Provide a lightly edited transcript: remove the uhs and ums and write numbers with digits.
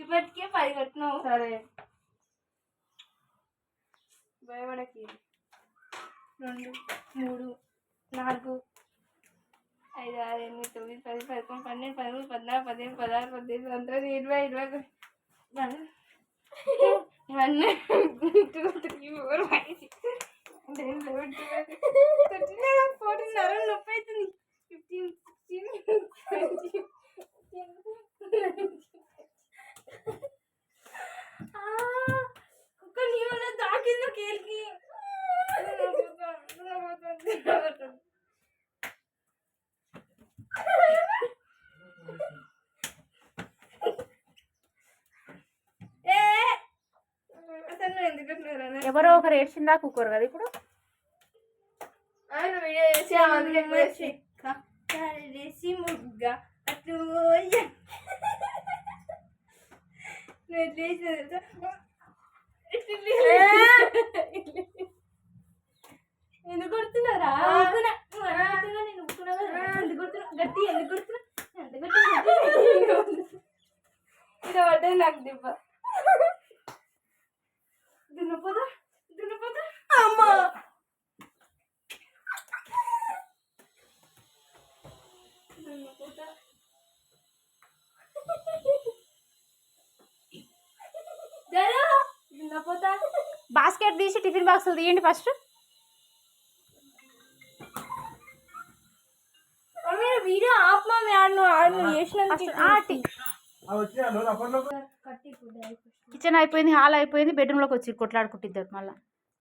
ఇప్పటికే 10 కట్టినావు. సరే భయపడకి. 2 3 4 5 6 8 9 10 11 12 13 14 15 16 17 19 20 21 1 2 3 4 5 6 7 8 9 10 11 12 13 14 నొప్పి అవుతుంది. 15 16 17 కుక్క నీవల్ల తాకింది కేల్కి. ఎవరో ఒకరు ఏడ్చిందా కుక్కరు కదా ఇప్పుడు. ఆయన వీడియో చేసి ముగ్గ అట్లు ఎందుకు కొడుతున్నారా? నేను ఎందుకు కొడుతున్నా గట్టి ఎందుకు కొడుతున్నా ఎంత గట్టి ఇలా పడ్డది నాకు దెబ్బ. దున్నపోదా దున్నపోదా అమ్మా దున్నపోతా దున్నపోతా. బాస్కెట్ తీసి టిఫిన్ బాక్సులు తీయండి ఫస్ట్. వీడియో ఆపమా ఆడు చేసినందుకు. కిచెన్ అయిపోయింది, హాల్ అయిపోయింది, బెడ్రూమ్లోకి వచ్చి కొట్లాడుకుంటున్నారు మళ్ళీ.